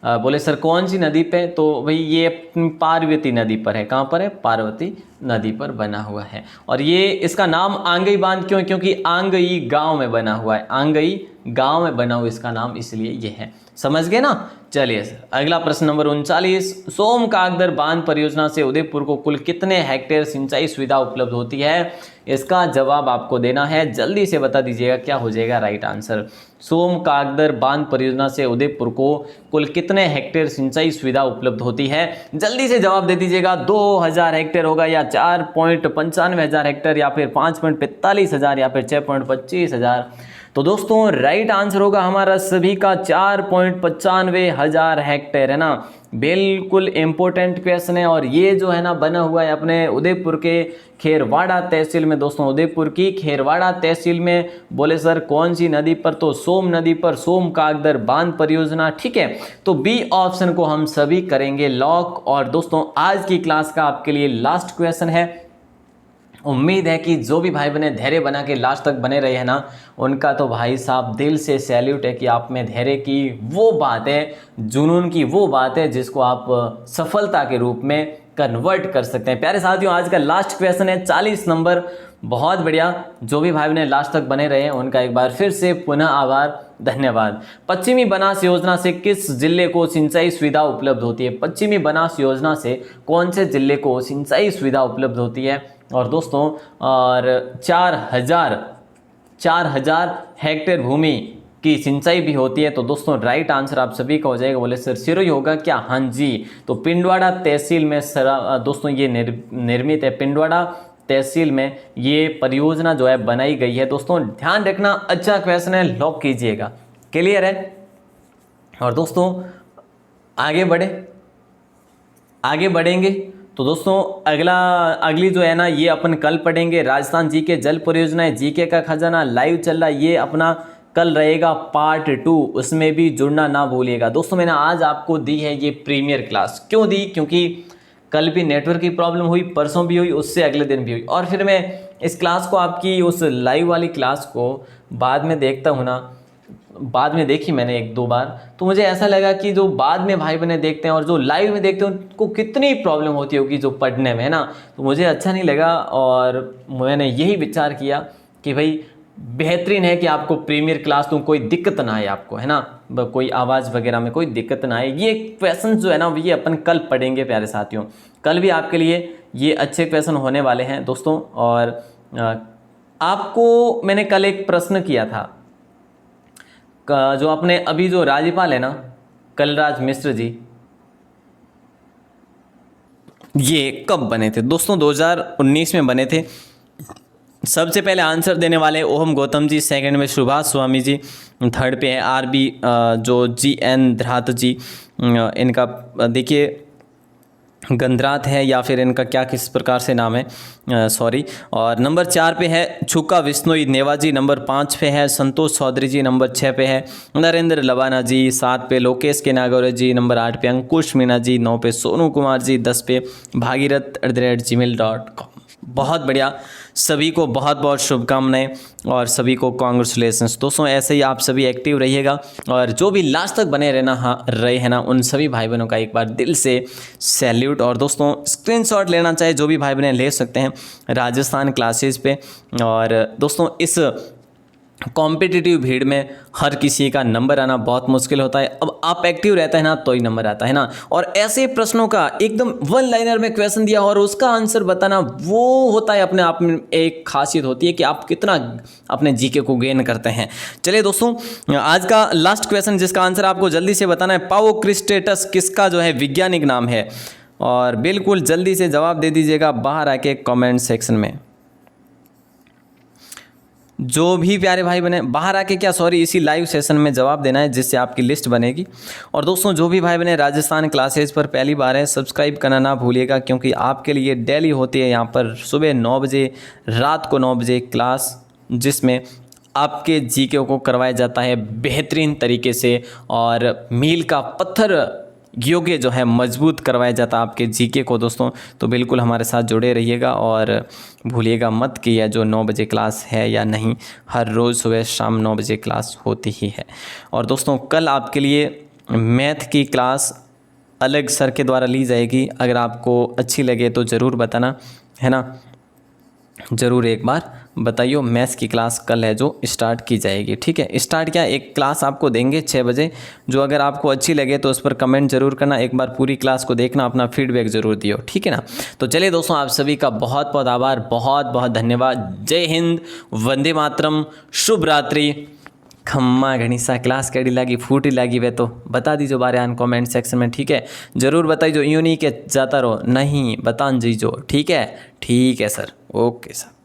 बोले सर कौन सी नदी पे, तो भाई ये पार्वती नदी पर है। कहाँ पर है, पार्वती नदी पर बना हुआ है। और ये इसका नाम आंगई बांध क्यों, क्योंकि आंगई गांव में बना हुआ है, आंगई गांव में बना हुआ इसका नाम, इसलिए ये है। समझ गए ना। चलिए सर अगला प्रश्न नंबर 39, सोम कागदर बांध परियोजना से उदयपुर को कुल कितने हेक्टेयर सिंचाई सुविधा उपलब्ध होती है, इसका जवाब आपको देना है, जल्दी से बता दीजिएगा क्या हो जाएगा राइट आंसर। सोम कागदर बांध परियोजना से उदयपुर को कुल कितने हेक्टेयर सिंचाई सुविधा उपलब्ध होती है, जल्दी से जवाब दे दीजिएगा। 2000 हेक्टेयर होगा या 4.95 हेक्टेयर या फिर 5.45 हज़ार या फिर 6.25 हज़ार। तो दोस्तों राइट आंसर होगा हमारा सभी का 4.95 हज़ार हेक्टेयर, है ना। बिल्कुल इम्पोर्टेंट क्वेश्चन है। और ये जो है ना बना हुआ है अपने उदयपुर के खेरवाड़ा तहसील में। दोस्तों उदयपुर की खेरवाड़ा तहसील में। बोले सर कौन सी नदी पर, तो सोम नदी पर, सोम कागदर बांध परियोजना। ठीक है, तो बी ऑप्शन को हम सभी करेंगे लॉक। और दोस्तों आज की क्लास का आपके लिए लास्ट क्वेश्चन है। उम्मीद है कि जो भी भाई बने धैर्य बना के लास्ट तक बने रहे हैं ना, उनका तो भाई साहब दिल से सैल्यूट है कि आप में धैर्य की वो बात है, जुनून की वो बात है जिसको आप सफलता के रूप में कन्वर्ट कर सकते हैं। प्यारे साथियों आज का लास्ट क्वेश्चन है 40 नंबर। बहुत बढ़िया, जो भी भाई बने लास्ट तक बने रहे हैं उनका एक बार फिर से पुनः आभार, धन्यवाद। पश्चिमी बनास योजना से किस जिले को सिंचाई सुविधा उपलब्ध होती है। पश्चिमी बनास योजना से कौन से जिले को सिंचाई सुविधा उपलब्ध होती है। और दोस्तों और 4,000 हेक्टेयर भूमि की सिंचाई भी होती है। तो दोस्तों राइट आंसर आप सभी का हो जाएगा। बोले सर सिरोही होगा क्या? हाँ जी। तो पिंडवाड़ा तहसील में दोस्तों ये निर्मित है। पिंडवाड़ा तहसील में ये परियोजना जो है बनाई गई है। दोस्तों ध्यान रखना, अच्छा क्वेश्चन है, लॉक कीजिएगा। क्लियर है? और दोस्तों आगे बढ़ेंगे तो दोस्तों अगली जो है ना, ये अपन कल पढ़ेंगे। राजस्थान जीके जल परियोजनाएं, जीके का खजाना लाइव चल रहा है, ये अपना कल रहेगा पार्ट 2, उसमें भी जुड़ना ना भूलिएगा। दोस्तों मैंने आज आपको दी है ये प्रीमियर क्लास। क्यों दी? क्योंकि कल भी नेटवर्क की प्रॉब्लम हुई, परसों भी हुई, उससे अगले दिन भी हुई, और फिर मैं इस क्लास को, आपकी उस लाइव वाली क्लास को बाद में देखता हूँ ना, बाद में देखी मैंने 1-2 बार, तो मुझे ऐसा लगा कि जो बाद में भाई बहने देखते हैं और जो लाइव में देखते हैं उनको कितनी प्रॉब्लम होती होगी जो पढ़ने में, है ना। तो मुझे अच्छा नहीं लगा और मैंने यही विचार किया कि भाई बेहतरीन है कि आपको प्रीमियर क्लास दूँ, कोई दिक्कत ना आए आपको, है ना, कोई आवाज़ वगैरह में कोई दिक्कत ना आए। ये क्वेश्चन जो है ना, ये अपन कल पढ़ेंगे प्यारे साथियों। कल भी आपके लिए ये अच्छे क्वेश्चन होने वाले हैं दोस्तों। और आपको मैंने कल एक प्रश्न किया था, जो अपने अभी जो राज्यपाल है ना, कलराज मिश्र जी, ये कब बने थे? दोस्तों 2019 में बने थे। सबसे पहले आंसर देने वाले ओम गौतम जी, सेकंड में सुभाष स्वामी जी, थर्ड पे है आरबी जो GN धरात जी, इनका देखिए गंधरात है या फिर इनका क्या किस प्रकार से नाम है, सॉरी। और नंबर 4 पे है छुका विश्नोई नेवा जी, नंबर 5 पे है संतोष चौधरी जी, नंबर 6 पे है नरेंद्र लवाना जी, 7 पे लोकेश के नागौरे जी, नंबर 8 पे अंकुश मीना जी, 9 पे सोनू कुमार जी, 10 पे भागीरथ@gmail.com। बहुत बढ़िया, सभी को बहुत बहुत शुभकामनाएं और सभी को कॉन्ग्रेचुलेशंस। दोस्तों ऐसे ही आप सभी एक्टिव रहिएगा और जो भी लास्ट तक बने रहे हैं ना, उन सभी भाई बहनों का एक बार दिल से सैल्यूट। और दोस्तों स्क्रीनशॉट लेना चाहे जो भी भाई बहन ले सकते हैं राजस्थान क्लासेस पे। और दोस्तों इस कॉम्पिटिटिव भीड़ में हर किसी का नंबर आना बहुत मुश्किल होता है। अब आप एक्टिव रहता है ना तो ही नंबर आता है ना। और ऐसे प्रश्नों का एकदम 1 लाइनर में क्वेश्चन दिया और उसका आंसर बताना, वो होता है अपने आप में एक खासियत होती है कि आप कितना अपने जीके को गेन करते हैं। चलिए दोस्तों, आज का लास्ट क्वेश्चन जिसका आंसर आपको जल्दी से बताना है, पाओक्रिस्टेटस किसका जो है वैज्ञानिक नाम है? और बिल्कुल जल्दी से जवाब दे दीजिएगा बाहर आके कमेंट सेक्शन में। जो भी प्यारे भाई बने बाहर आके, क्या सॉरी, इसी लाइव सेशन में जवाब देना है जिससे आपकी लिस्ट बनेगी। और दोस्तों जो भी भाई बने राजस्थान क्लासेस पर पहली बार है, सब्सक्राइब करना ना भूलिएगा, क्योंकि आपके लिए डेली होती है यहाँ पर सुबह 9 बजे, रात को 9 बजे क्लास, जिसमें आपके जीके को करवाया जाता है बेहतरीन तरीके से और मील का पत्थर योग्य जो है मजबूत करवाया जाता है आपके जीके को दोस्तों। तो बिल्कुल हमारे साथ जुड़े रहिएगा और भूलिएगा मत कि यह जो 9 बजे क्लास है या नहीं, हर रोज़ सुबह शाम 9 बजे क्लास होती ही है। और दोस्तों कल आपके लिए मैथ की क्लास अलग सर के द्वारा ली जाएगी। अगर आपको अच्छी लगे तो ज़रूर बताना, है ना, ज़रूर एक बार बताइए। मैथ्स की क्लास कल है जो स्टार्ट की जाएगी, ठीक है। स्टार्ट क्या, एक क्लास आपको देंगे 6 बजे, जो अगर आपको अच्छी लगे तो उस पर कमेंट जरूर करना, एक बार पूरी क्लास को देखना, अपना फीडबैक जरूर दियो, ठीक है ना। तो चलिए दोस्तों, आप सभी का बहुत बहुत आभार, बहुत बहुत धन्यवाद। जय हिंद, वंदे मातरम, शुभ रात्रि। खम्मा गणिसा क्लास कैडी लागी, फूटी लागी वे तो बता दीजिए बारे आन कमेंट सेक्शन में, ठीक है। ज़रूर बताइए, यूँ नहीं के जाता रहो, नहीं बतान दीजिए, ठीक है। ठीक है सर, ओके सर।